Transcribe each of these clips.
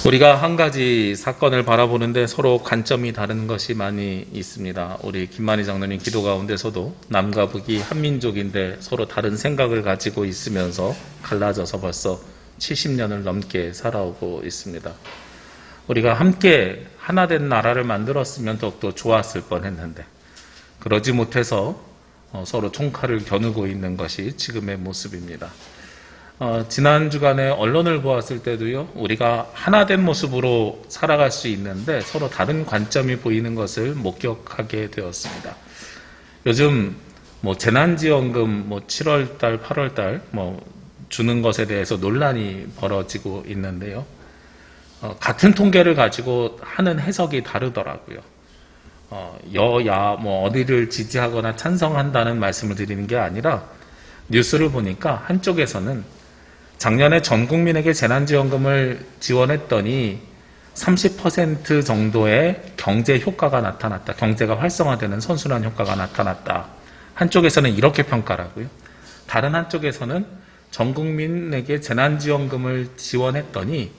우리가 한 가지 사건을 바라보는데 서로 관점이 다른 것이 많이 있습니다. 우리 김만희 장로님 기도 가운데서도 남과 북이 한민족인데 서로 다른 생각을 가지고 있으면서 갈라져서 벌써 70년을 넘게 살아오고 있습니다. 우리가 함께 하나 된 나라를 만들었으면 더욱더 좋았을 뻔했는데 그러지 못해서 서로 총칼을 겨누고 있는 것이 지금의 모습입니다. 지난 주간에 언론을 보았을 때도요, 우리가 하나 된 모습으로 살아갈 수 있는데 서로 다른 관점이 보이는 것을 목격하게 되었습니다. 요즘 재난지원금 7월달, 8월달 주는 것에 대해서 논란이 벌어지고 있는데요. 같은 통계를 가지고 하는 해석이 다르더라고요. 여야 어디를 지지하거나 찬성한다는 말씀을 드리는 게 아니라 뉴스를 보니까 한쪽에서는 작년에 전 국민에게 재난지원금을 지원했더니 30% 정도의 경제 효과가 나타났다. 경제가 활성화되는 선순환 효과가 나타났다. 한쪽에서는 이렇게 평가하고요. 다른 한쪽에서는 전 국민에게 재난지원금을 지원했더니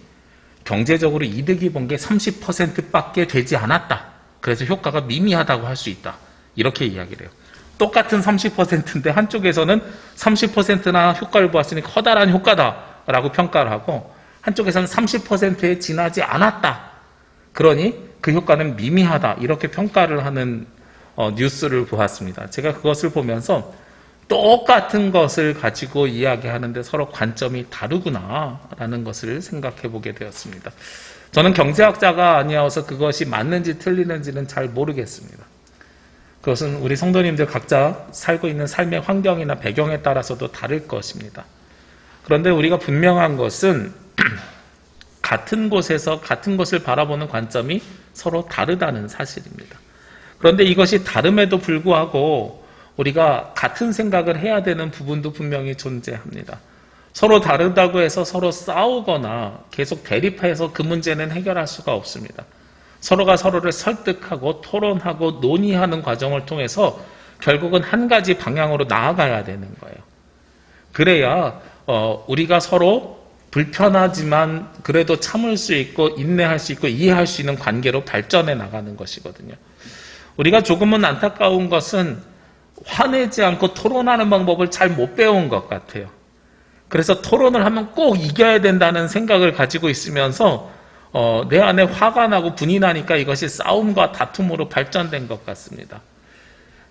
경제적으로 이득이 본 게 30%밖에 되지 않았다. 그래서 효과가 미미하다고 할 수 있다. 이렇게 이야기를 해요. 똑같은 30%인데 한쪽에서는 30%나 효과를 보았으니 커다란 효과다라고 평가를 하고 한쪽에서는 30%에 지나지 않았다. 그러니 그 효과는 미미하다. 이렇게 평가를 하는 뉴스를 보았습니다. 제가 그것을 보면서 똑같은 것을 가지고 이야기하는데 서로 관점이 다르구나라는 것을 생각해 보게 되었습니다. 저는 경제학자가 아니어서 그것이 맞는지 틀리는지는 잘 모르겠습니다. 그것은 우리 성도님들 각자 살고 있는 삶의 환경이나 배경에 따라서도 다를 것입니다. 그런데 우리가 분명한 것은 같은 곳에서 같은 것을 바라보는 관점이 서로 다르다는 사실입니다. 그런데 이것이 다름에도 불구하고 우리가 같은 생각을 해야 되는 부분도 분명히 존재합니다. 서로 다르다고 해서 서로 싸우거나 계속 대립해서 그 문제는 해결할 수가 없습니다. 서로가 서로를 설득하고 토론하고 논의하는 과정을 통해서 결국은 한 가지 방향으로 나아가야 되는 거예요. 그래야 우리가 서로 불편하지만 그래도 참을 수 있고 인내할 수 있고 이해할 수 있는 관계로 발전해 나가는 것이거든요. 우리가 조금은 안타까운 것은 화내지 않고 토론하는 방법을 잘 못 배운 것 같아요. 그래서 토론을 하면 꼭 이겨야 된다는 생각을 가지고 있으면서 내 안에 화가 나고 분이 나니까 이것이 싸움과 다툼으로 발전된 것 같습니다.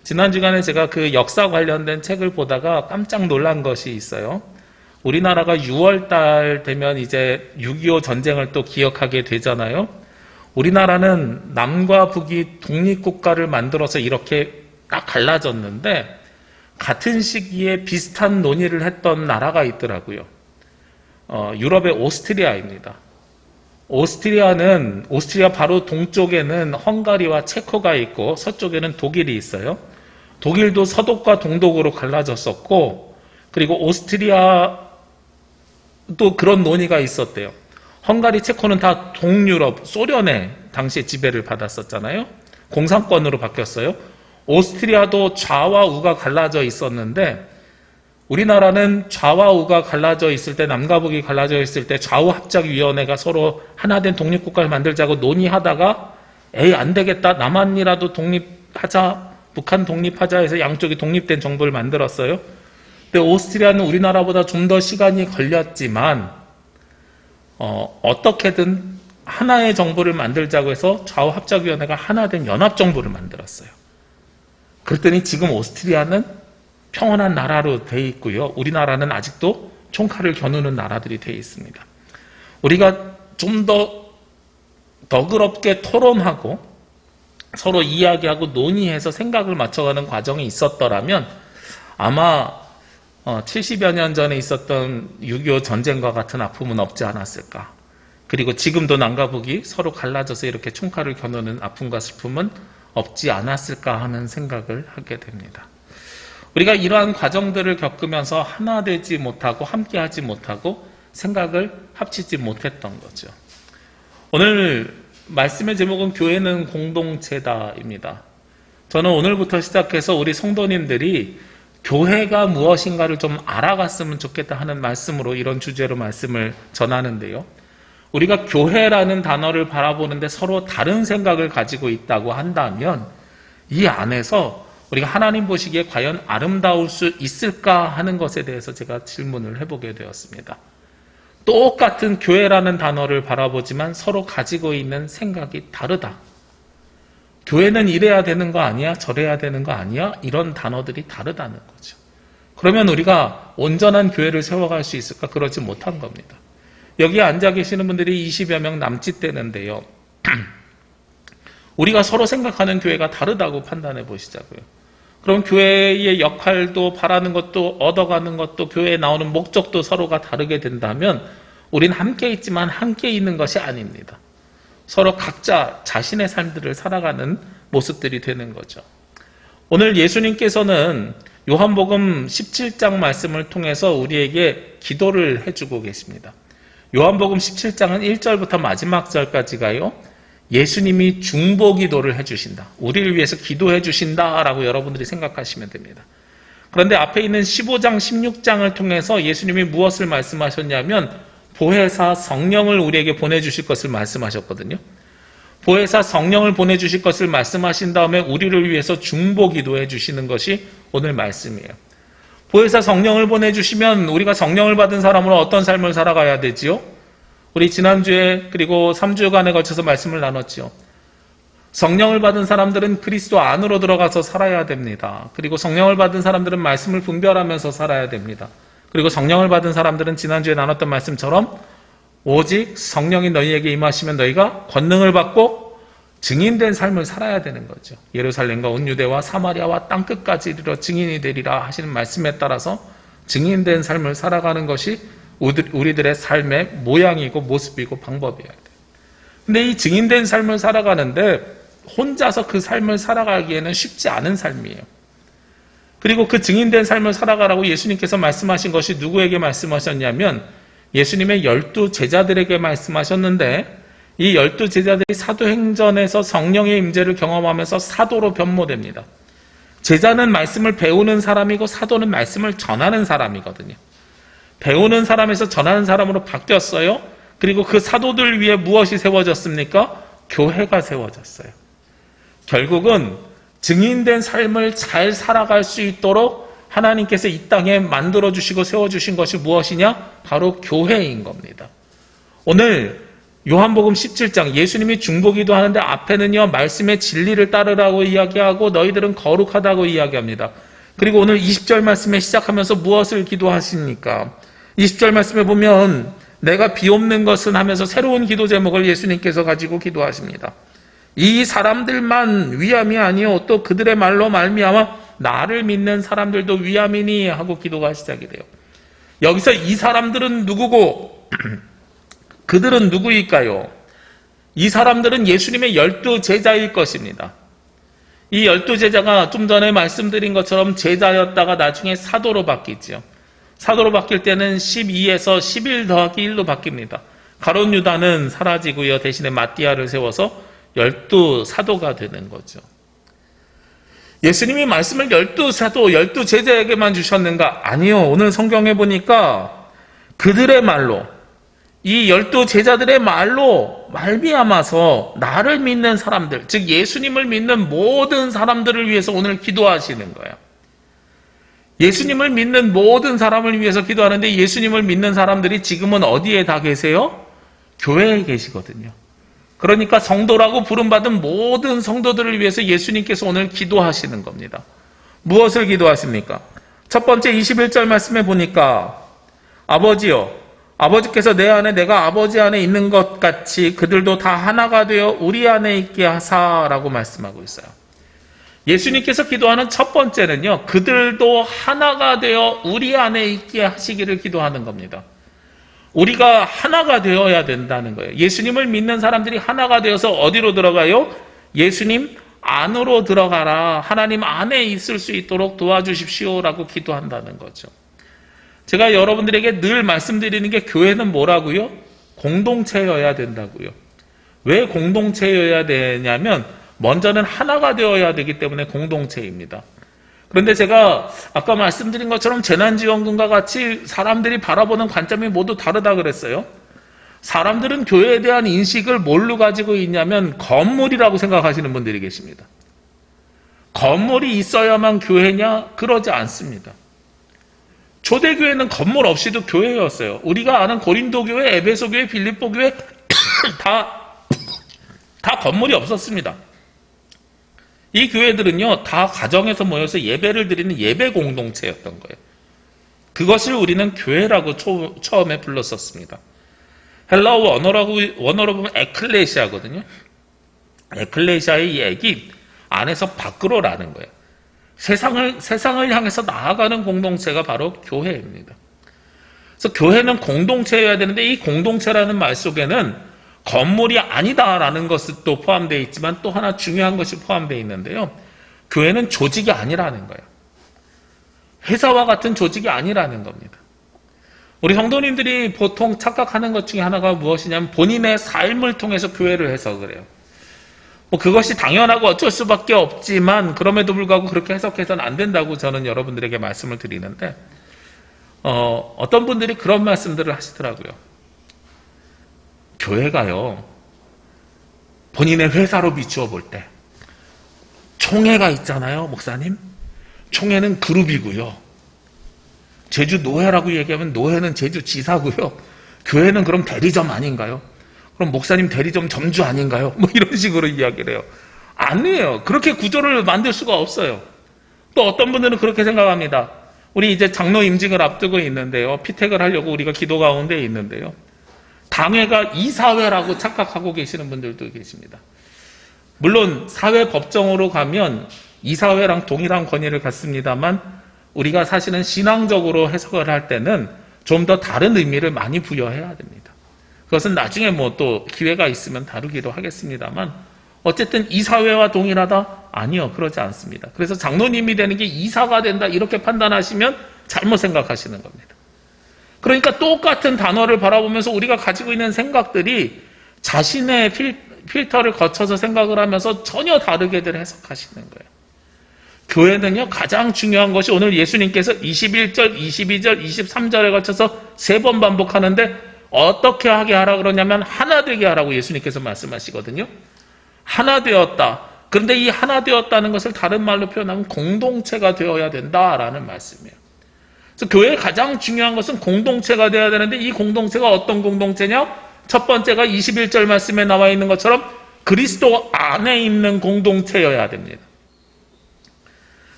지난 주간에 제가 그 역사 관련된 책을 보다가 깜짝 놀란 것이 있어요. 우리나라가 6월달 되면 이제 6.25 전쟁을 또 기억하게 되잖아요. 우리나라는 남과 북이 독립국가를 만들어서 이렇게 딱 갈라졌는데 같은 시기에 비슷한 논의를 했던 나라가 있더라고요. 유럽의 오스트리아입니다. 오스트리아 바로 동쪽에는 헝가리와 체코가 있고 서쪽에는 독일이 있어요. 독일도 서독과 동독으로 갈라졌었고 그리고 오스트리아도 그런 논의가 있었대요. 헝가리, 체코는 다 동유럽, 소련의 당시에 지배를 받았었잖아요. 공산권으로 바뀌었어요. 오스트리아도 좌와 우가 갈라져 있었는데 우리나라는 좌와 우가 갈라져 있을 때 남과 북이 갈라져 있을 때 좌우합작위원회가 서로 하나 된 독립국가를 만들자고 논의하다가 안 되겠다. 남한이라도 독립하자. 북한 독립하자 해서 양쪽이 독립된 정부를 만들었어요. 근데 오스트리아는 우리나라보다 좀 더 시간이 걸렸지만 어떻게든 하나의 정부를 만들자고 해서 좌우합작위원회가 하나 된 연합정부를 만들었어요. 그랬더니 지금 오스트리아는 평온한 나라로 돼 있고요. 우리나라는 아직도 총칼을 겨누는 나라들이 돼 있습니다. 우리가 좀 더 너그럽게 토론하고 서로 이야기하고 논의해서 생각을 맞춰가는 과정이 있었더라면 아마 70여 년 전에 있었던 6.25 전쟁과 같은 아픔은 없지 않았을까. 그리고 지금도 남과 북이 서로 갈라져서 이렇게 총칼을 겨누는 아픔과 슬픔은 없지 않았을까 하는 생각을 하게 됩니다. 우리가 이러한 과정들을 겪으면서 하나 되지 못하고 함께하지 못하고 생각을 합치지 못했던 거죠. 오늘 말씀의 제목은 교회는 공동체다입니다. 저는 오늘부터 시작해서 우리 성도님들이 교회가 무엇인가를 좀 알아갔으면 좋겠다 하는 말씀으로 이런 주제로 말씀을 전하는데요. 우리가 교회라는 단어를 바라보는데 서로 다른 생각을 가지고 있다고 한다면 이 안에서 우리가 하나님 보시기에 과연 아름다울 수 있을까 하는 것에 대해서 제가 질문을 해보게 되었습니다. 똑같은 교회라는 단어를 바라보지만 서로 가지고 있는 생각이 다르다. 교회는 이래야 되는 거 아니야? 저래야 되는 거 아니야? 이런 단어들이 다르다는 거죠. 그러면 우리가 온전한 교회를 세워갈 수 있을까? 그러지 못한 겁니다. 여기 앉아 계시는 분들이 20여 명 남짓 되는데요. 우리가 서로 생각하는 교회가 다르다고 판단해 보시자고요. 그럼 교회의 역할도 바라는 것도 얻어가는 것도 교회에 나오는 목적도 서로가 다르게 된다면 우리는 함께 있지만 함께 있는 것이 아닙니다. 서로 각자 자신의 삶들을 살아가는 모습들이 되는 거죠. 오늘 예수님께서는 요한복음 17장 말씀을 통해서 우리에게 기도를 해주고 계십니다. 요한복음 17장은 1절부터 마지막 절까지가요. 예수님이 중보기도를 해주신다. 우리를 위해서 기도해 주신다라고 여러분들이 생각하시면 됩니다. 그런데 앞에 있는 15장, 16장을 통해서 예수님이 무엇을 말씀하셨냐면 보혜사 성령을 우리에게 보내주실 것을 말씀하셨거든요. 보혜사 성령을 보내주실 것을 말씀하신 다음에 우리를 위해서 중보기도해 주시는 것이 오늘 말씀이에요. 보혜사 성령을 보내주시면 우리가 성령을 받은 사람으로 어떤 삶을 살아가야 되지요? 우리 지난주에 그리고 3주간에 걸쳐서 말씀을 나눴죠. 성령을 받은 사람들은 그리스도 안으로 들어가서 살아야 됩니다. 그리고 성령을 받은 사람들은 말씀을 분별하면서 살아야 됩니다. 그리고 성령을 받은 사람들은 지난주에 나눴던 말씀처럼 오직 성령이 너희에게 임하시면 너희가 권능을 받고 증인된 삶을 살아야 되는 거죠. 예루살렘과 온 유대와 사마리아와 땅끝까지 이르러 증인이 되리라 하시는 말씀에 따라서 증인된 삶을 살아가는 것이 우리들의 삶의 모양이고 모습이고 방법이어야 돼요. 근데 이 증인된 삶을 살아가는데 혼자서 그 삶을 살아가기에는 쉽지 않은 삶이에요. 그리고 그 증인된 삶을 살아가라고 예수님께서 말씀하신 것이 누구에게 말씀하셨냐면 예수님의 12 제자들에게 말씀하셨는데 이 12 제자들이 사도행전에서 성령의 임재를 경험하면서 사도로 변모됩니다. 제자는 말씀을 배우는 사람이고 사도는 말씀을 전하는 사람이거든요. 배우는 사람에서 전하는 사람으로 바뀌었어요. 그리고 그 사도들 위에 무엇이 세워졌습니까? 교회가 세워졌어요. 결국은 증인된 삶을 잘 살아갈 수 있도록 하나님께서 이 땅에 만들어주시고 세워주신 것이 무엇이냐? 바로 교회인 겁니다. 오늘 요한복음 17장 예수님이 중보기도 하는데 앞에는요 말씀의 진리를 따르라고 이야기하고 너희들은 거룩하다고 이야기합니다. 그리고 오늘 20절 말씀에 시작하면서 무엇을 기도하십니까? 20절 말씀에 보면 내가 비옵는 것은 하면서 새로운 기도 제목을 예수님께서 가지고 기도하십니다. 이 사람들만 위함이 아니요 또 그들의 말로 말미암아 나를 믿는 사람들도 위함이니 하고 기도가 시작이 돼요. 여기서 이 사람들은 누구고 그들은 누구일까요? 이 사람들은 예수님의 12 제자일 것입니다. 이 12 제자가 좀 전에 말씀드린 것처럼 제자였다가 나중에 사도로 바뀌죠. 사도로 바뀔 때는 12에서 11 더하기 1로 바뀝니다. 가룟 유다는 사라지고요. 대신에 마띠아를 세워서 12 사도가 되는 거죠. 예수님이 말씀을 12 사도, 12 제자에게만 주셨는가? 아니요. 오늘 성경에 보니까 그들의 말로 이 12 제자들의 말로 말미암아서 나를 믿는 사람들, 즉 예수님을 믿는 모든 사람들을 위해서 오늘 기도하시는 거예요. 예수님을 믿는 모든 사람을 위해서 기도하는데 예수님을 믿는 사람들이 지금은 어디에 다 계세요? 교회에 계시거든요. 그러니까 성도라고 부름받은 모든 성도들을 위해서 예수님께서 오늘 기도하시는 겁니다. 무엇을 기도하십니까? 첫 번째 21절 말씀에 보니까 아버지요, 아버지께서 내 안에 내가 아버지 안에 있는 것 같이 그들도 다 하나가 되어 우리 안에 있게 하사라고 말씀하고 있어요. 예수님께서 기도하는 첫 번째는요, 그들도 하나가 되어 우리 안에 있게 하시기를 기도하는 겁니다. 우리가 하나가 되어야 된다는 거예요. 예수님을 믿는 사람들이 하나가 되어서 어디로 들어가요? 예수님 안으로 들어가라. 하나님 안에 있을 수 있도록 도와주십시오라고 기도한다는 거죠. 제가 여러분들에게 늘 말씀드리는 게 교회는 뭐라고요? 공동체여야 된다고요. 왜 공동체여야 되냐면 먼저는 하나가 되어야 되기 때문에 공동체입니다. 그런데 제가 아까 말씀드린 것처럼 재난지원금과 같이 사람들이 바라보는 관점이 모두 다르다 그랬어요. 사람들은 교회에 대한 인식을 뭘로 가지고 있냐면 건물이라고 생각하시는 분들이 계십니다. 건물이 있어야만 교회냐? 그러지 않습니다. 초대교회는 건물 없이도 교회였어요. 우리가 아는 고린도 교회, 에베소 교회, 빌립보 교회 다 건물이 없었습니다. 이 교회들은요, 다 가정에서 모여서 예배를 드리는 예배 공동체였던 거예요. 그것을 우리는 교회라고 처음에 불렀었습니다. 헬라어 원어로 보면 에클레시아거든요. 에클레시아의 이 액이 안에서 밖으로라는 거예요. 세상을 향해서 나아가는 공동체가 바로 교회입니다. 그래서 교회는 공동체여야 되는데 이 공동체라는 말 속에는 건물이 아니다라는 것도 포함되어 있지만 또 하나 중요한 것이 포함되어 있는데요. 교회는 조직이 아니라는 거예요. 회사와 같은 조직이 아니라는 겁니다. 우리 성도님들이 보통 착각하는 것 중에 하나가 무엇이냐면 본인의 삶을 통해서 교회를 해석을 해요. 그것이 당연하고 어쩔 수밖에 없지만 그럼에도 불구하고 그렇게 해석해서는 안 된다고 저는 여러분들에게 말씀을 드리는데 어떤 분들이 그런 말씀들을 하시더라고요. 교회가요, 본인의 회사로 비추어 볼 때 총회가 있잖아요, 목사님. 총회는 그룹이고요. 제주 노회라고 얘기하면 노회는 제주 지사고요. 교회는 그럼 대리점 아닌가요? 그럼 목사님 대리점 점주 아닌가요? 이런 식으로 이야기를 해요. 아니에요. 그렇게 구조를 만들 수가 없어요. 또 어떤 분들은 그렇게 생각합니다. 우리 이제 장로 임직을 앞두고 있는데요. 피택을 하려고 우리가 기도 가운데 있는데요. 당회가 이사회라고 착각하고 계시는 분들도 계십니다. 물론 사회 법정으로 가면 이사회랑 동일한 권위를 갖습니다만 우리가 사실은 신앙적으로 해석을 할 때는 좀 더 다른 의미를 많이 부여해야 됩니다. 그것은 나중에 또 기회가 있으면 다루기도 하겠습니다만 어쨌든 이사회와 동일하다? 아니요, 그러지 않습니다. 그래서 장로님이 되는 게 이사가 된다 이렇게 판단하시면 잘못 생각하시는 겁니다. 그러니까 똑같은 단어를 바라보면서 우리가 가지고 있는 생각들이 자신의 필터를 거쳐서 생각을 하면서 전혀 다르게들 해석하시는 거예요. 교회는요, 가장 중요한 것이 오늘 예수님께서 21절, 22절, 23절에 거쳐서 3번 반복하는데 어떻게 하게 하라 그러냐면 하나 되게 하라고 예수님께서 말씀하시거든요. 하나 되었다. 그런데 이 하나 되었다는 것을 다른 말로 표현하면 공동체가 되어야 된다라는 말씀이에요. 그래서 교회의 가장 중요한 것은 공동체가 되어야 되는데 이 공동체가 어떤 공동체냐? 첫 번째가 21절 말씀에 나와 있는 것처럼 그리스도 안에 있는 공동체여야 됩니다.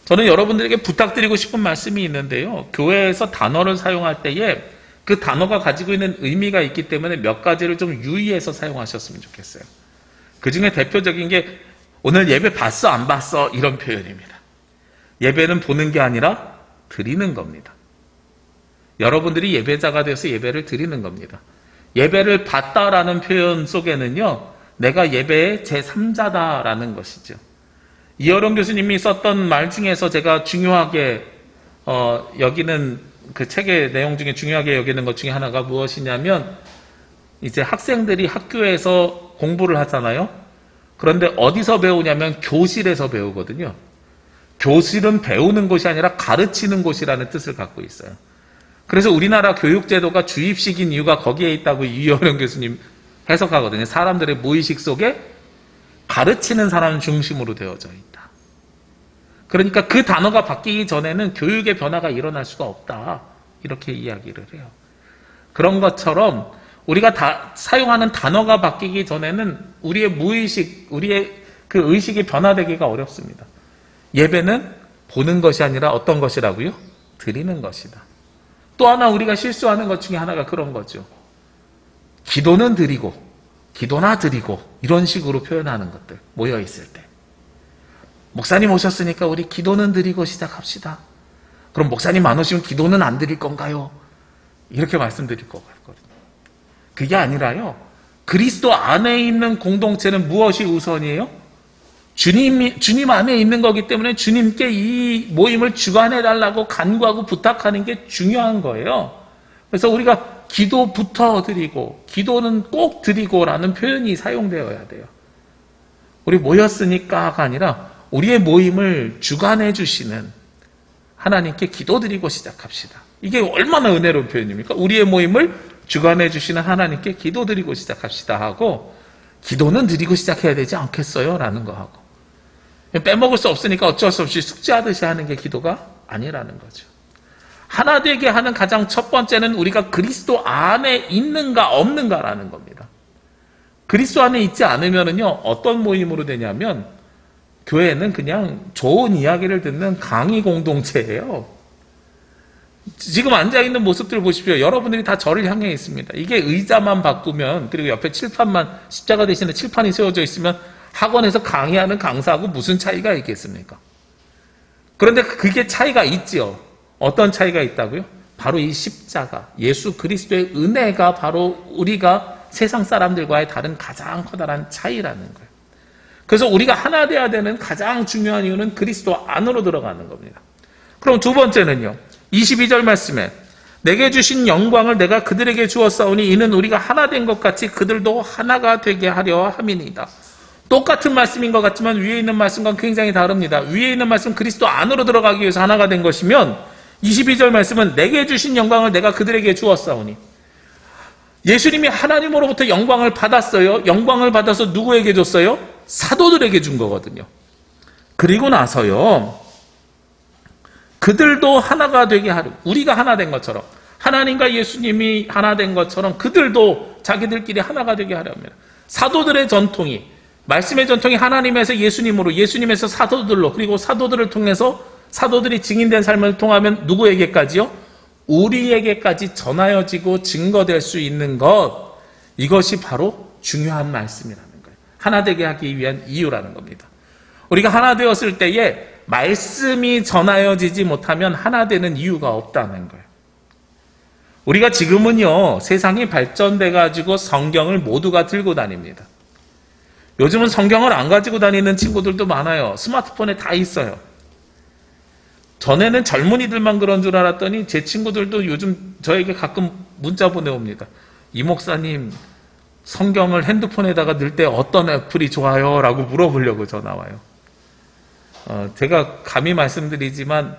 저는 여러분들에게 부탁드리고 싶은 말씀이 있는데요. 교회에서 단어를 사용할 때에 그 단어가 가지고 있는 의미가 있기 때문에 몇 가지를 좀 유의해서 사용하셨으면 좋겠어요. 그 중에 대표적인 게 오늘 예배 봤어 안 봤어 이런 표현입니다. 예배는 보는 게 아니라 드리는 겁니다. 여러분들이 예배자가 되어서 예배를 드리는 겁니다. 예배를 봤다라는 표현 속에는요, 내가 예배의 제3자다라는 것이죠. 이어령 교수님이 썼던 말 중에서 제가 중요하게 여기는 그 책의 내용 중에 중요하게 여기는 것 중에 하나가 무엇이냐면 이제 학생들이 학교에서 공부를 하잖아요. 그런데 어디서 배우냐면 교실에서 배우거든요. 교실은 배우는 곳이 아니라 가르치는 곳이라는 뜻을 갖고 있어요. 그래서 우리나라 교육제도가 주입식인 이유가 거기에 있다고 이어령 교수님 해석하거든요. 사람들의 무의식 속에 가르치는 사람 중심으로 되어져 있다. 그러니까 그 단어가 바뀌기 전에는 교육의 변화가 일어날 수가 없다. 이렇게 이야기를 해요. 그런 것처럼 우리가 다 사용하는 단어가 바뀌기 전에는 우리의 무의식, 우리의 그 의식이 변화되기가 어렵습니다. 예배는 보는 것이 아니라 어떤 것이라고요? 드리는 것이다. 또 하나 우리가 실수하는 것 중에 하나가 그런 거죠. 기도는 드리고, 기도나 드리고 이런 식으로 표현하는 것들 모여있을 때. 목사님 오셨으니까 우리 기도는 드리고 시작합시다. 그럼 목사님 안 오시면 기도는 안 드릴 건가요? 이렇게 말씀드릴 것 같거든요. 그게 아니라요. 그리스도 안에 있는 공동체는 무엇이 우선이에요? 주님 안에 있는 거기 때문에 주님께 이 모임을 주관해달라고 간구하고 부탁하는 게 중요한 거예요. 그래서 우리가 기도부터 드리고 기도는 꼭 드리고라는 표현이 사용되어야 돼요. 우리 모였으니까가 아니라 우리의 모임을 주관해 주시는 하나님께 기도드리고 시작합시다. 이게 얼마나 은혜로운 표현입니까? 우리의 모임을 주관해 주시는 하나님께 기도드리고 시작합시다 하고, 기도는 드리고 시작해야 되지 않겠어요? 라는 거 하고, 빼먹을 수 없으니까 어쩔 수 없이 숙제하듯이 하는 게 기도가 아니라는 거죠. 하나 되게 하는 가장 첫 번째는 우리가 그리스도 안에 있는가 없는가라는 겁니다. 그리스도 안에 있지 않으면은요, 어떤 모임으로 되냐면 교회는 그냥 좋은 이야기를 듣는 강의 공동체예요. 지금 앉아있는 모습들 보십시오. 여러분들이 다 저를 향해 있습니다. 이게 의자만 바꾸면, 그리고 옆에 칠판만, 십자가 대신에 칠판이 세워져 있으면 학원에서 강의하는 강사하고 무슨 차이가 있겠습니까? 그런데 그게 차이가 있지요. 어떤 차이가 있다고요? 바로 이 십자가, 예수 그리스도의 은혜가 바로 우리가 세상 사람들과의 다른 가장 커다란 차이라는 거예요. 그래서 우리가 하나 되어야 되는 가장 중요한 이유는 그리스도 안으로 들어가는 겁니다. 그럼 두 번째는요, 22절 말씀에 내게 주신 영광을 내가 그들에게 주었사오니 이는 우리가 하나 된 것 같이 그들도 하나가 되게 하려 함이니이다. 똑같은 말씀인 것 같지만 위에 있는 말씀과 굉장히 다릅니다. 위에 있는 말씀, 그리스도 안으로 들어가기 위해서 하나가 된 것이면 22절 말씀은 내게 주신 영광을 내가 그들에게 주었사오니, 예수님이 하나님으로부터 영광을 받았어요. 영광을 받아서 누구에게 줬어요? 사도들에게 준 거거든요. 그리고 나서요, 그들도 하나가 되게 하려, 우리가 하나 된 것처럼, 하나님과 예수님이 하나 된 것처럼 그들도 자기들끼리 하나가 되게 하려 합니다. 사도들의 전통이, 말씀의 전통이 하나님에서 예수님으로, 예수님에서 사도들로, 그리고 사도들을 통해서 사도들이 증인된 삶을 통하면 누구에게까지요? 우리에게까지 전하여지고 증거될 수 있는 것, 이것이 바로 중요한 말씀이라는 거예요. 하나 되게 하기 위한 이유라는 겁니다. 우리가 하나 되었을 때에 말씀이 전하여지지 못하면 하나 되는 이유가 없다는 거예요. 우리가 지금은요, 세상이 발전돼 가지고 성경을 모두가 들고 다닙니다. 요즘은 성경을 안 가지고 다니는 친구들도 많아요. 스마트폰에 다 있어요. 전에는 젊은이들만 그런 줄 알았더니 제 친구들도 요즘 저에게 가끔 문자 보내옵니다. 이 목사님, 성경을 핸드폰에다가 넣을 때 어떤 애플이 좋아요? 라고 물어보려고 전화 와요. 제가 감히 말씀드리지만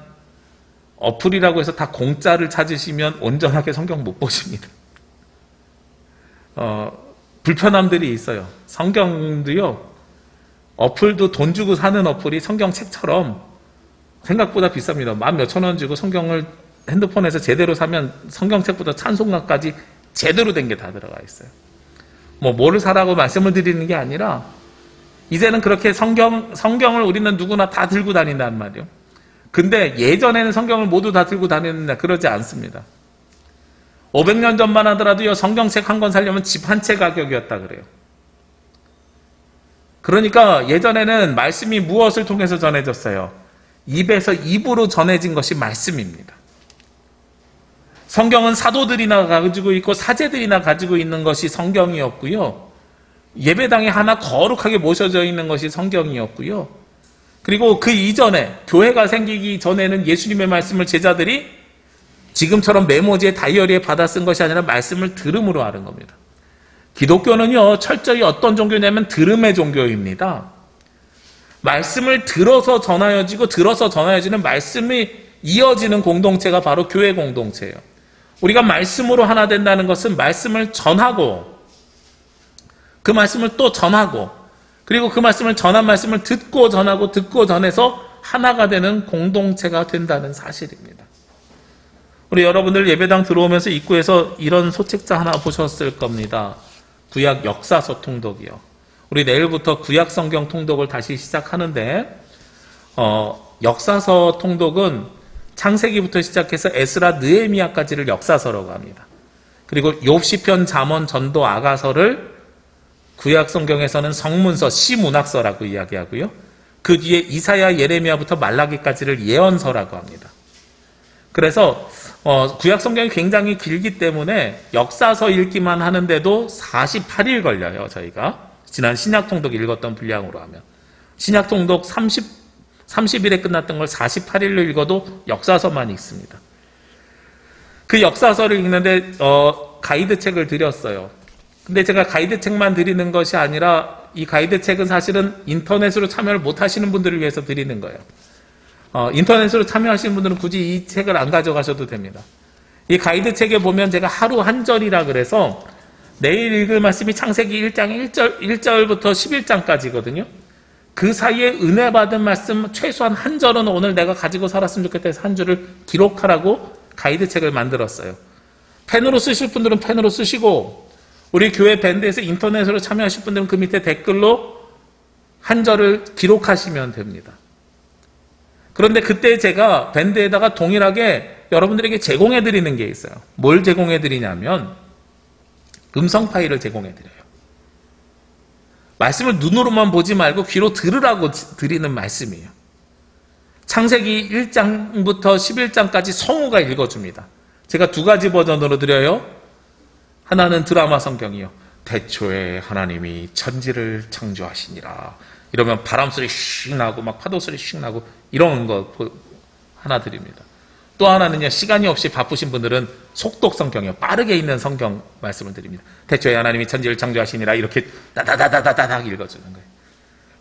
어플이라고 해서 다 공짜를 찾으시면 온전하게 성경 못 보십니다. 불편함들이 있어요. 성경도요, 어플도 돈 주고 사는 어플이 성경책처럼 생각보다 비쌉니다. 10,000원 주고 성경을 핸드폰에서 제대로 사면 성경책보다 찬송가까지 제대로 된 게 다 들어가 있어요. 뭐를 사라고 말씀을 드리는 게 아니라, 이제는 그렇게 성경을 우리는 누구나 다 들고 다닌단 말이에요. 근데 예전에는 성경을 모두 다 들고 다녔는데 그러지 않습니다. 500년 전만 하더라도요, 성경책 한 권 사려면 집 한 채 가격이었다 그래요. 그러니까 예전에는 말씀이 무엇을 통해서 전해졌어요? 입에서 입으로 전해진 것이 말씀입니다. 성경은 사도들이나 가지고 있고 사제들이나 가지고 있는 것이 성경이었고요. 예배당에 하나 거룩하게 모셔져 있는 것이 성경이었고요. 그리고 그 이전에 교회가 생기기 전에는 예수님의 말씀을 제자들이 지금처럼 메모지에 다이어리에 받아 쓴 것이 아니라 말씀을 들음으로 하는 겁니다. 기독교는요, 철저히 어떤 종교냐면 들음의 종교입니다. 말씀을 들어서 전하여지고 들어서 전하여지는 말씀이 이어지는 공동체가 바로 교회 공동체예요. 우리가 말씀으로 하나 된다는 것은 말씀을 전하고 그 말씀을 또 전하고, 그리고 그 말씀을 전한 말씀을 듣고 전하고 듣고 전해서 하나가 되는 공동체가 된다는 사실입니다. 우리 여러분들 예배당 들어오면서 입구에서 이런 소책자 하나 보셨을 겁니다. 구약 역사서 통독이요. 우리 내일부터 구약 성경 통독을 다시 시작하는데, 역사서 통독은 창세기부터 시작해서 에스라 느헤미야까지를 역사서라고 합니다. 그리고 욥시편, 잠언, 전도, 아가서를 구약 성경에서는 성문서, 시문학서라고 이야기하고요. 그 뒤에 이사야, 예레미야부터 말라기까지를 예언서라고 합니다. 그래서 구약 성경이 굉장히 길기 때문에 역사서 읽기만 하는데도 48일 걸려요. 저희가 지난 신약 통독 읽었던 분량으로 하면 신약 통독 30일에 끝났던 걸 48일로 읽어도 역사서만 읽습니다. 그 역사서를 읽는데 가이드 책을 드렸어요. 근데 제가 가이드 책만 드리는 것이 아니라 이 가이드 책은 사실은 인터넷으로 참여를 못 하시는 분들을 위해서 드리는 거예요. 인터넷으로 참여하시는 분들은 굳이 이 책을 안 가져가셔도 됩니다. 이 가이드 책에 보면 제가 하루 한 절이라 그래서 내일 읽을 말씀이 창세기 1장 1절부터 11장까지거든요. 그 사이에 은혜 받은 말씀 최소한 한 절은 오늘 내가 가지고 살았으면 좋겠다 해서 한 줄을 기록하라고 가이드 책을 만들었어요. 펜으로 쓰실 분들은 펜으로 쓰시고, 우리 교회 밴드에서 인터넷으로 참여하실 분들은 그 밑에 댓글로 한 절을 기록하시면 됩니다. 그런데 그때 제가 밴드에다가 동일하게 여러분들에게 제공해 드리는 게 있어요. 뭘 제공해 드리냐면 음성 파일을 제공해 드려요. 말씀을 눈으로만 보지 말고 귀로 들으라고 드리는 말씀이에요. 창세기 1장부터 11장까지 성우가 읽어줍니다. 제가 두 가지 버전으로 드려요. 하나는 드라마 성경이요. 태초에 하나님이 천지를 창조하시니라. 이러면 바람소리 씩 나고 막 파도소리 씩 나고 이런 거 하나 드립니다. 또 하나는요, 시간이 없이 바쁘신 분들은 속독 성경이요. 빠르게 읽는 성경 말씀을 드립니다. 태초에 하나님이 천지를 창조하시니라. 이렇게 다다다다다닥 읽어주는 거예요.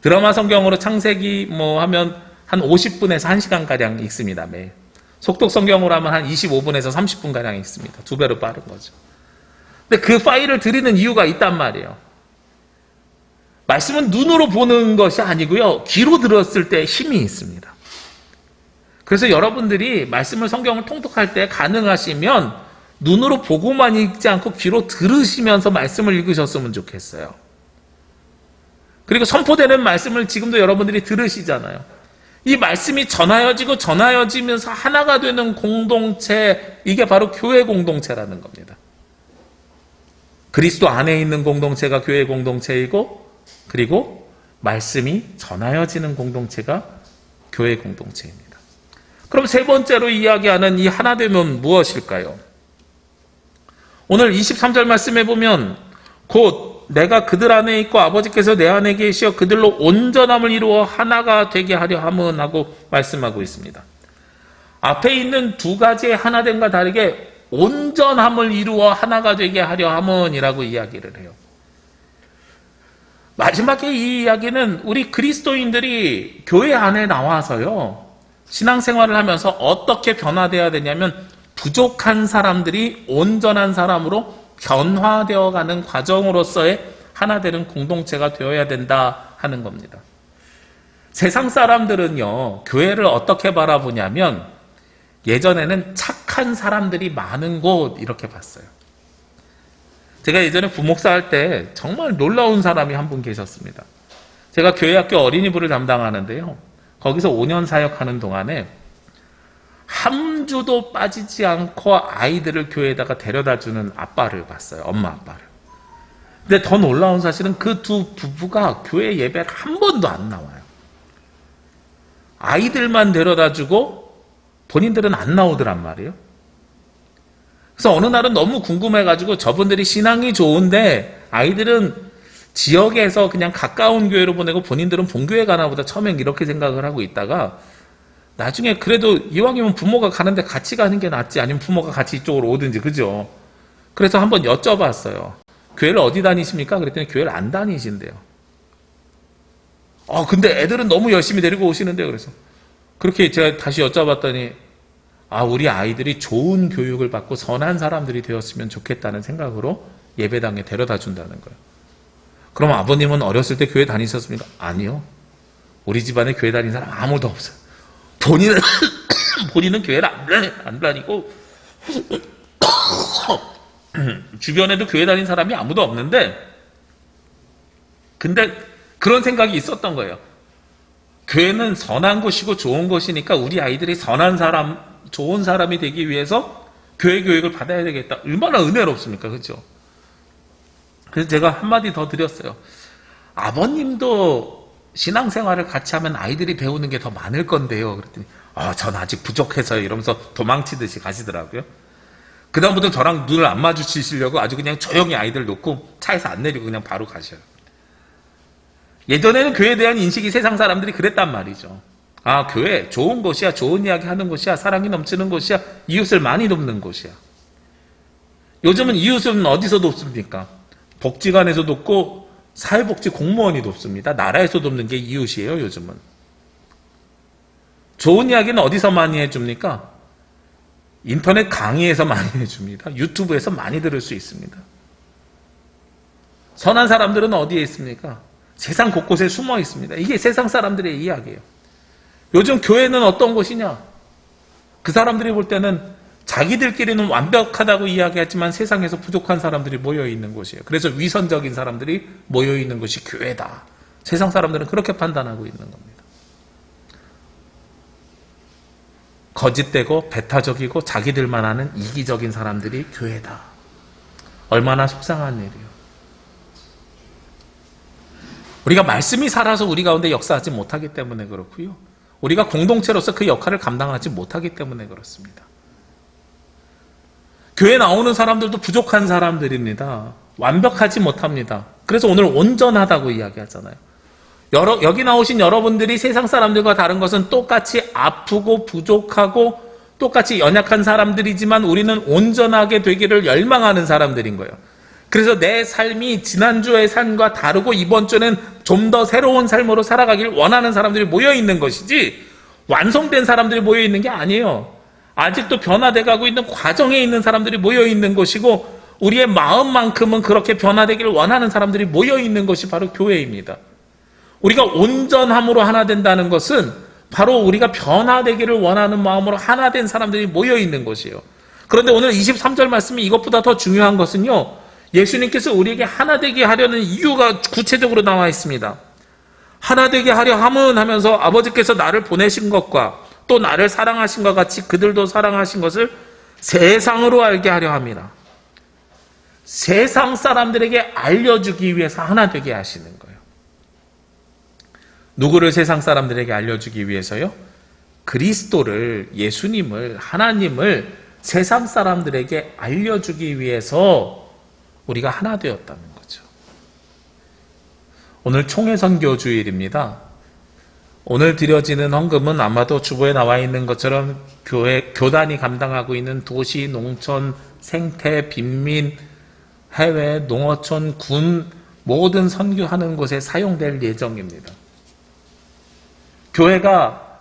드라마 성경으로 창세기 하면 한 50분에서 1시간가량 읽습니다, 매일. 속독 성경으로 하면 한 25분에서 30분가량 읽습니다. 2배로 빠른 거죠. 근데 그 파일을 드리는 이유가 있단 말이에요. 말씀은 눈으로 보는 것이 아니고요, 귀로 들었을 때 힘이 있습니다. 그래서 여러분들이 말씀을 성경을 통독할 때 가능하시면 눈으로 보고만 읽지 않고 귀로 들으시면서 말씀을 읽으셨으면 좋겠어요. 그리고 선포되는 말씀을 지금도 여러분들이 들으시잖아요. 이 말씀이 전하여지면서 하나가 되는 공동체, 이게 바로 교회 공동체라는 겁니다. 그리스도 안에 있는 공동체가 교회 공동체이고, 그리고 말씀이 전하여지는 공동체가 교회 공동체입니다. 그럼 세 번째로 이야기하는 이 하나됨은 무엇일까요? 오늘 23절 말씀에 보면 곧 내가 그들 안에 있고 아버지께서 내 안에 계시어 그들로 온전함을 이루어 하나가 되게 하려 함은 하고 말씀하고 있습니다. 앞에 있는 두 가지의 하나됨과 다르게 온전함을 이루어 하나가 되게 하려 함은이라고 이야기를 해요. 마지막에 이 이야기는 우리 그리스도인들이 교회 안에 나와서요, 신앙생활을 하면서 어떻게 변화되어야 되냐면 부족한 사람들이 온전한 사람으로 변화되어가는 과정으로서의 하나 되는 공동체가 되어야 된다 하는 겁니다. 세상 사람들은요, 교회를 어떻게 바라보냐면 예전에는 착한 사람들이 많은 곳 이렇게 봤어요. 제가 예전에 부목사 할 때 정말 놀라운 사람이 한 분 계셨습니다. 제가 교회학교 어린이부를 담당하는데요, 거기서 5년 사역하는 동안에 한 주도 빠지지 않고 아이들을 교회에다가 데려다주는 아빠를 봤어요. 엄마 아빠를. 근데 더 놀라운 사실은 그 두 부부가 교회 예배를 한 번도 안 나와요. 아이들만 데려다주고 본인들은 안 나오더란 말이에요. 그래서 어느 날은 너무 궁금해가지고 저분들이 신앙이 좋은데 아이들은 지역에서 그냥 가까운 교회로 보내고 본인들은 본교회 가나 보다 처음엔 이렇게 생각을 하고 있다가 나중에 그래도 이왕이면 부모가 가는데 같이 가는 게 낫지, 아니면 부모가 같이 이쪽으로 오든지, 그죠? 그래서 한번 여쭤봤어요. 교회를 어디 다니십니까? 그랬더니 교회를 안 다니신대요. 근데 애들은 너무 열심히 데리고 오시는데요. 그래서 그렇게 제가 다시 여쭤봤더니 우리 아이들이 좋은 교육을 받고 선한 사람들이 되었으면 좋겠다는 생각으로 예배당에 데려다 준다는 거예요. 그럼 아버님은 어렸을 때 교회 다니셨습니까? 아니요. 우리 집안에 교회 다니는 사람 아무도 없어요. 본인은 교회를 안 다니고 주변에도 교회 다니는 사람이 아무도 없는데, 근데 그런 생각이 있었던 거예요. 교회는 선한 곳이고 좋은 곳이니까 우리 아이들이 선한 사람, 좋은 사람이 되기 위해서 교회 교육을 받아야 되겠다. 얼마나 은혜롭습니까? 그렇죠? 그래서 제가 한마디 더 드렸어요. 아버님도 신앙생활을 같이 하면 아이들이 배우는 게 더 많을 건데요. 그랬더니 전 아직 부족해서요, 이러면서 도망치듯이 가시더라고요. 그 다음부터 저랑 눈을 안 마주치시려고 아주 그냥 조용히 아이들 놓고 차에서 안 내리고 그냥 바로 가셔요. 예전에는 교회에 대한 인식이 세상 사람들이 그랬단 말이죠. 교회 좋은 곳이야, 좋은 이야기 하는 곳이야, 사랑이 넘치는 곳이야, 이웃을 많이 돕는 곳이야. 요즘은 이웃은 어디서 돕습니까? 복지관에서 돕고 사회복지 공무원이 돕습니다. 나라에서 돕는 게 이웃이에요, 요즘은. 좋은 이야기는 어디서 많이 해줍니까? 인터넷 강의에서 많이 해줍니다. 유튜브에서 많이 들을 수 있습니다. 선한 사람들은 어디에 있습니까? 세상 곳곳에 숨어 있습니다. 이게 세상 사람들의 이야기예요. 요즘 교회는 어떤 곳이냐? 그 사람들이 볼 때는 자기들끼리는 완벽하다고 이야기하지만 세상에서 부족한 사람들이 모여있는 곳이에요. 그래서 위선적인 사람들이 모여있는 곳이 교회다. 세상 사람들은 그렇게 판단하고 있는 겁니다. 거짓되고 배타적이고 자기들만 아는 이기적인 사람들이 교회다. 얼마나 속상한 일이에요. 우리가 말씀이 살아서 우리 가운데 역사하지 못하기 때문에 그렇고요. 우리가 공동체로서 그 역할을 감당하지 못하기 때문에 그렇습니다. 교회 나오는 사람들도 부족한 사람들입니다. 완벽하지 못합니다. 그래서 오늘 온전하다고 이야기하잖아요. 여기 나오신 여러분들이 세상 사람들과 다른 것은 똑같이 아프고 부족하고 똑같이 연약한 사람들이지만 우리는 온전하게 되기를 열망하는 사람들인 거예요. 그래서 내 삶이 지난주의 삶과 다르고 이번 주는 좀 더 새로운 삶으로 살아가길 원하는 사람들이 모여있는 것이지 완성된 사람들이 모여있는 게 아니에요. 아직도 변화돼 가고 있는 과정에 있는 사람들이 모여있는 것이고 우리의 마음만큼은 그렇게 변화되기를 원하는 사람들이 모여있는 것이 바로 교회입니다. 우리가 온전함으로 하나 된다는 것은 바로 우리가 변화되기를 원하는 마음으로 하나 된 사람들이 모여있는 것이에요. 그런데 오늘 23절 말씀이 이것보다 더 중요한 것은요, 예수님께서 우리에게 하나 되게 하려는 이유가 구체적으로 나와 있습니다. 하나 되게 하려 함은 하면서 아버지께서 나를 보내신 것과 또 나를 사랑하신 것 같이 그들도 사랑하신 것을 세상으로 알게 하려 함이라. 세상 사람들에게 알려주기 위해서 하나 되게 하시는 거예요. 누구를 세상 사람들에게 알려주기 위해서요? 그리스도를, 예수님을, 하나님을 세상 사람들에게 알려주기 위해서 우리가 하나 되었다는 거죠. 오늘 총회선교 주일입니다. 오늘 드려지는 헌금은 아마도 주보에 나와 있는 것처럼 교단이 감당하고 있는 도시, 농촌, 생태, 빈민, 해외, 농어촌, 군 모든 선교하는 곳에 사용될 예정입니다. 교회가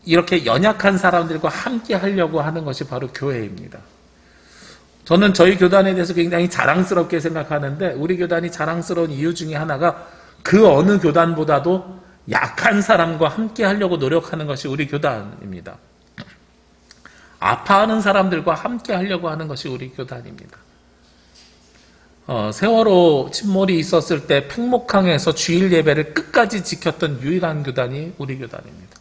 이렇게 연약한 사람들과 함께 하려고 하는 것이 바로 교회입니다. 저는 저희 교단에 대해서 굉장히 자랑스럽게 생각하는데 우리 교단이 자랑스러운 이유 중에 하나가 그 어느 교단보다도 약한 사람과 함께 하려고 노력하는 것이 우리 교단입니다. 아파하는 사람들과 함께 하려고 하는 것이 우리 교단입니다. 세월호 침몰이 있었을 때 팽목항에서 주일 예배를 끝까지 지켰던 유일한 교단이 우리 교단입니다.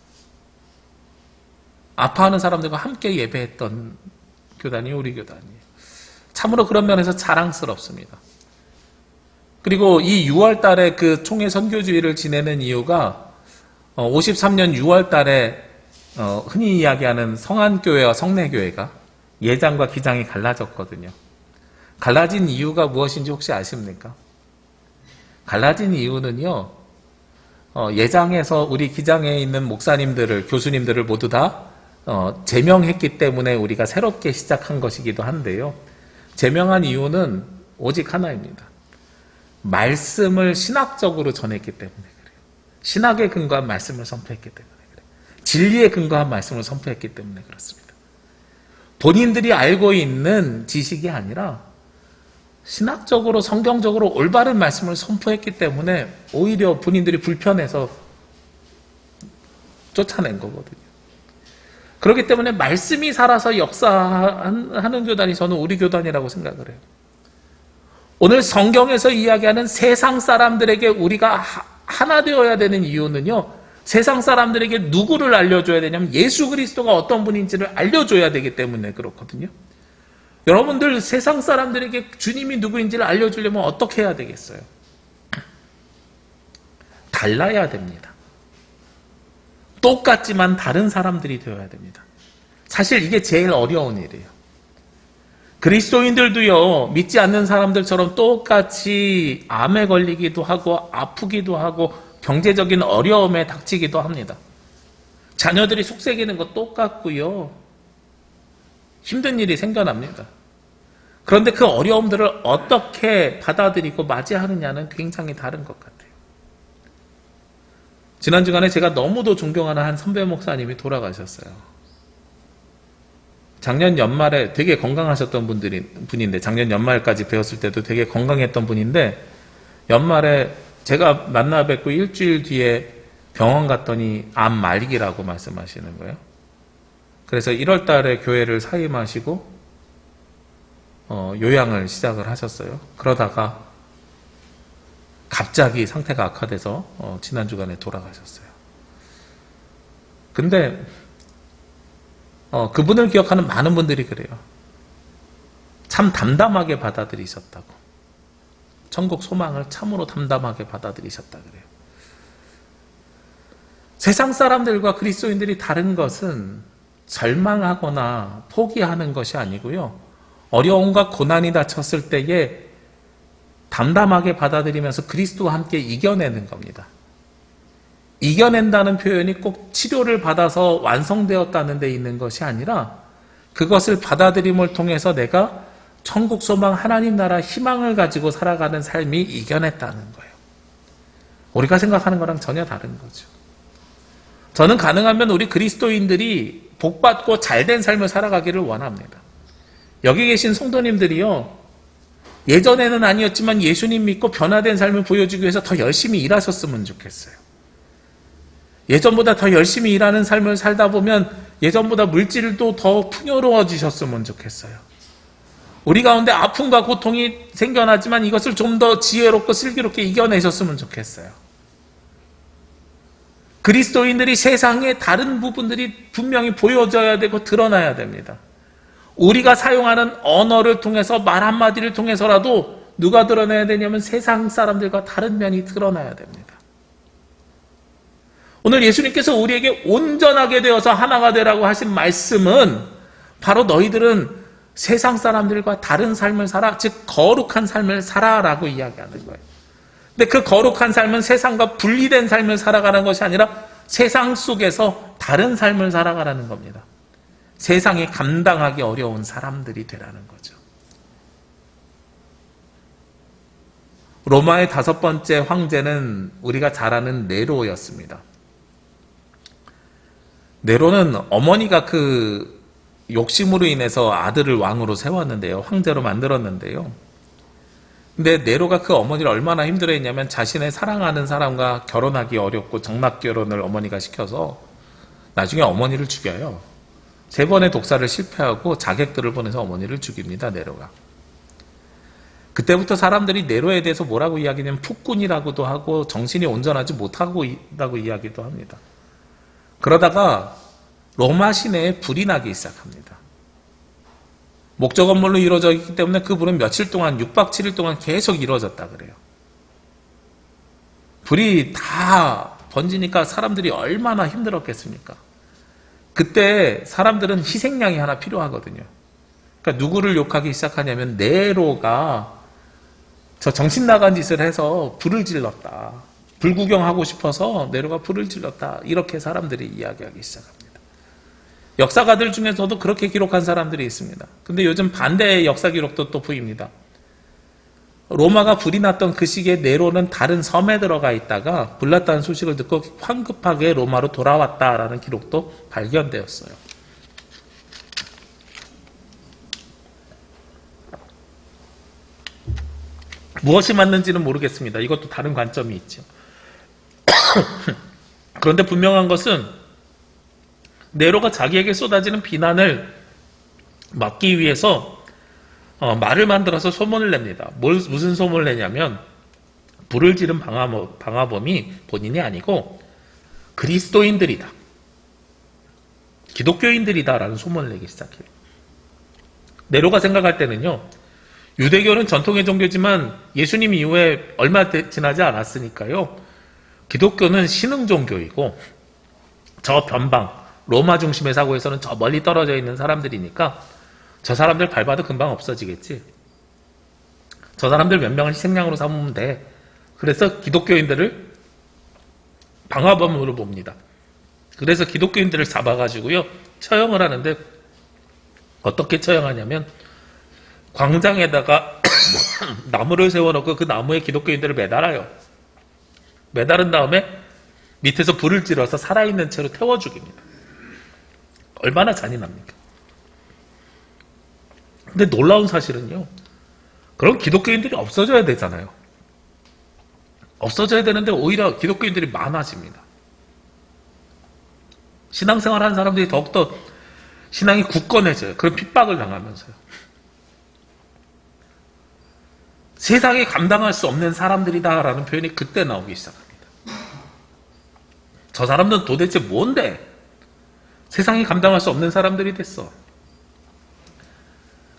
아파하는 사람들과 함께 예배했던 교단이 우리 교단이에요. 참으로 그런 면에서 자랑스럽습니다. 그리고 이 6월 달에 그 총회 선교주의를 지내는 이유가 53년 6월 달에 흔히 이야기하는 성안교회와 성내교회가 예장과 기장이 갈라졌거든요. 갈라진 이유가 무엇인지 혹시 아십니까? 갈라진 이유는요, 예장에서 우리 기장에 있는 목사님들을, 교수님들을 모두 다 제명했기 때문에 우리가 새롭게 시작한 것이기도 한데요. 제명한 이유는 오직 하나입니다. 말씀을 신학적으로 전했기 때문에 그래요. 신학에 근거한 말씀을 선포했기 때문에 그래요. 진리에 근거한 말씀을 선포했기 때문에 그렇습니다. 본인들이 알고 있는 지식이 아니라 신학적으로 성경적으로 올바른 말씀을 선포했기 때문에 오히려 본인들이 불편해서 쫓아낸 거거든요. 그렇기 때문에 말씀이 살아서 역사하는 교단이 저는 우리 교단이라고 생각을 해요. 오늘 성경에서 이야기하는 세상 사람들에게 우리가 하나 되어야 되는 이유는요, 세상 사람들에게 누구를 알려줘야 되냐면 예수 그리스도가 어떤 분인지를 알려줘야 되기 때문에 그렇거든요. 여러분들 세상 사람들에게 주님이 누구인지를 알려주려면 어떻게 해야 되겠어요? 달라야 됩니다. 똑같지만 다른 사람들이 되어야 됩니다. 사실 이게 제일 어려운 일이에요. 그리스도인들도요, 믿지 않는 사람들처럼 똑같이 암에 걸리기도 하고 아프기도 하고 경제적인 어려움에 닥치기도 합니다. 자녀들이 속썩이는 거 똑같고요. 힘든 일이 생겨납니다. 그런데 그 어려움들을 어떻게 받아들이고 맞이하느냐는 굉장히 다른 것 같아요. 지난 주간에 제가 너무도 존경하는 한 선배 목사님이 돌아가셨어요. 작년 연말에 되게 건강하셨던 분인데, 작년 연말까지 배웠을 때도 되게 건강했던 분인데, 연말에 제가 만나 뵙고 일주일 뒤에 병원 갔더니 암 말기라고 말씀하시는 거예요. 그래서 1월 달에 교회를 사임하시고 요양을 시작을 하셨어요. 그러다가 갑자기 상태가 악화돼서 지난 주간에 돌아가셨어요. 근데 그분을 기억하는 많은 분들이 그래요. 참 담담하게 받아들이셨다고. 천국 소망을 참으로 담담하게 받아들이셨다 그래요. 세상 사람들과 그리스도인들이 다른 것은 절망하거나 포기하는 것이 아니고요. 어려움과 고난이 닥쳤을 때에 담담하게 받아들이면서 그리스도와 함께 이겨내는 겁니다. 이겨낸다는 표현이 꼭 치료를 받아서 완성되었다는 데 있는 것이 아니라 그것을 받아들임을 통해서 내가 천국 소망 하나님 나라 희망을 가지고 살아가는 삶이 이겨냈다는 거예요. 우리가 생각하는 거랑 전혀 다른 거죠. 저는 가능하면 우리 그리스도인들이 복받고 잘된 삶을 살아가기를 원합니다. 여기 계신 성도님들이요, 예전에는 아니었지만 예수님 믿고 변화된 삶을 보여주기 위해서 더 열심히 일하셨으면 좋겠어요. 예전보다 더 열심히 일하는 삶을 살다 보면 예전보다 물질도 더 풍요로워지셨으면 좋겠어요. 우리 가운데 아픔과 고통이 생겨나지만 이것을 좀 더 지혜롭고 슬기롭게 이겨내셨으면 좋겠어요. 그리스도인들이 세상의 다른 부분들이 분명히 보여져야 되고 드러나야 됩니다. 우리가 사용하는 언어를 통해서 말 한마디를 통해서라도 누가 드러나야 되냐면 세상 사람들과 다른 면이 드러나야 됩니다. 오늘 예수님께서 우리에게 온전하게 되어서 하나가 되라고 하신 말씀은 바로 너희들은 세상 사람들과 다른 삶을 살아, 즉 거룩한 삶을 살아라고 이야기하는 거예요. 근데 그 거룩한 삶은 세상과 분리된 삶을 살아가는 것이 아니라 세상 속에서 다른 삶을 살아가라는 겁니다. 세상에 감당하기 어려운 사람들이 되라는 거죠. 로마의 5번째 황제는 우리가 잘 아는 네로였습니다. 네로는 어머니가 그 욕심으로 인해서 아들을 왕으로 세웠는데요. 황제로 만들었는데요. 근데 네로가 그 어머니를 얼마나 힘들어했냐면 자신의 사랑하는 사람과 결혼하기 어렵고 정막 결혼을 어머니가 시켜서 나중에 어머니를 죽여요. 3번의 독사를 실패하고 자객들을 보내서 어머니를 죽입니다. 네로가. 그때부터 사람들이 네로에 대해서 뭐라고 이야기하냐면 폭군이라고도 하고 정신이 온전하지 못하고 있다고 이야기도 합니다. 그러다가 로마 시내에 불이 나기 시작합니다. 목적 건물로 이루어져 있기 때문에 그 불은 며칠 동안 6박 7일 동안 계속 이루어졌다 그래요. 불이 다 번지니까 사람들이 얼마나 힘들었겠습니까? 그때 사람들은 희생양이 하나 필요하거든요. 그러니까 누구를 욕하기 시작하냐면 네로가 저 정신 나간 짓을 해서 불을 질렀다. 불 구경하고 싶어서 네로가 불을 질렀다. 이렇게 사람들이 이야기하기 시작합니다. 역사가들 중에서도 그렇게 기록한 사람들이 있습니다. 근데 요즘 반대의 역사 기록도 또 보입니다. 로마가 불이 났던 그 시기에 네로는 다른 섬에 들어가 있다가 불났다는 소식을 듣고 황급하게 로마로 돌아왔다라는 기록도 발견되었어요. 무엇이 맞는지는 모르겠습니다. 이것도 다른 관점이 있죠. 그런데 분명한 것은 네로가 자기에게 쏟아지는 비난을 막기 위해서 말을 만들어서 소문을 냅니다. 무슨 소문을 내냐면 불을 지른 방화범이 본인이 아니고 그리스도인들이다. 기독교인들이다라는 소문을 내기 시작해요. 네로가 생각할 때는요. 유대교는 전통의 종교지만 예수님 이후에 얼마 지나지 않았으니까요. 기독교는 신흥 종교이고 저 변방 로마 중심의 사고에서는 저 멀리 떨어져 있는 사람들이니까 저 사람들 밟아도 금방 없어지겠지. 저 사람들 몇 명을 희생양으로 삼으면 돼. 그래서 기독교인들을 방화범으로 봅니다. 그래서 기독교인들을 잡아가지고요. 처형을 하는데 어떻게 처형하냐면 광장에다가 나무를 세워놓고 그 나무에 기독교인들을 매달아요. 매달은 다음에 밑에서 불을 질러서 살아있는 채로 태워 죽입니다. 얼마나 잔인합니까? 근데 놀라운 사실은요, 그런 기독교인들이 없어져야 되잖아요. 없어져야 되는데 오히려 기독교인들이 많아집니다. 신앙생활 하는 사람들이 더욱더 신앙이 굳건해져요. 그런 핍박을 당하면서요. 세상에 감당할 수 없는 사람들이다라는 표현이 그때 나오기 시작합니다. 저 사람들은 도대체 뭔데 세상에 감당할 수 없는 사람들이 됐어.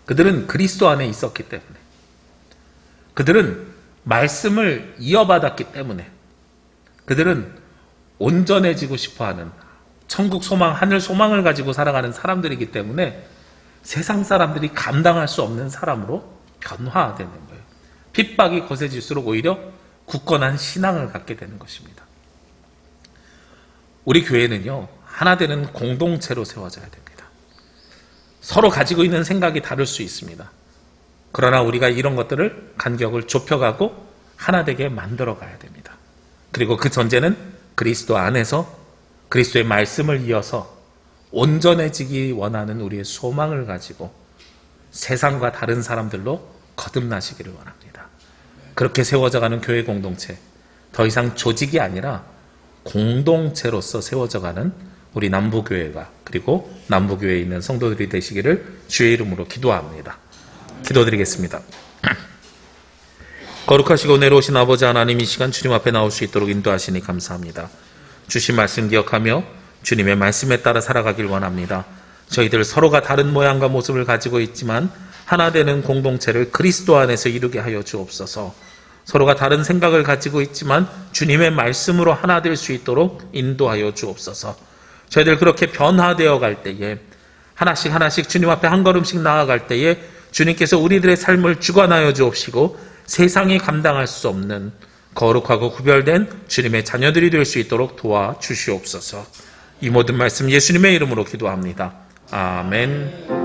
그들은 그리스도 안에 있었기 때문에, 그들은 말씀을 이어받았기 때문에, 그들은 온전해지고 싶어하는 천국 소망, 하늘 소망을 가지고 살아가는 사람들이기 때문에 세상 사람들이 감당할 수 없는 사람으로 변화되는 거예요. 핍박이 거세질수록 오히려 굳건한 신앙을 갖게 되는 것입니다. 우리 교회는요, 하나 되는 공동체로 세워져야 됩니다. 서로 가지고 있는 생각이 다를 수 있습니다. 그러나 우리가 이런 것들을 간격을 좁혀가고 하나 되게 만들어 가야 됩니다. 그리고 그 전제는 그리스도 안에서 그리스도의 말씀을 이어서 온전해지기 원하는 우리의 소망을 가지고 세상과 다른 사람들로 거듭나시기를 원합니다. 그렇게 세워져가는 교회 공동체, 더 이상 조직이 아니라 공동체로서 세워져가는 우리 남부교회가, 그리고 남부교회에 있는 성도들이 되시기를 주의 이름으로 기도합니다. 기도드리겠습니다. 거룩하시고 내려오신 아버지 하나님, 이 시간 주님 앞에 나올 수 있도록 인도하시니 감사합니다. 주신 말씀 기억하며 주님의 말씀에 따라 살아가길 원합니다. 저희들 서로가 다른 모양과 모습을 가지고 있지만 하나 되는 공동체를 그리스도 안에서 이루게 하여 주옵소서. 서로가 다른 생각을 가지고 있지만 주님의 말씀으로 하나 될 수 있도록 인도하여 주옵소서. 저희들 그렇게 변화되어 갈 때에, 하나씩 하나씩 주님 앞에 한 걸음씩 나아갈 때에 주님께서 우리들의 삶을 주관하여 주옵시고 세상이 감당할 수 없는 거룩하고 구별된 주님의 자녀들이 될 수 있도록 도와주시옵소서. 이 모든 말씀 예수님의 이름으로 기도합니다. 아멘.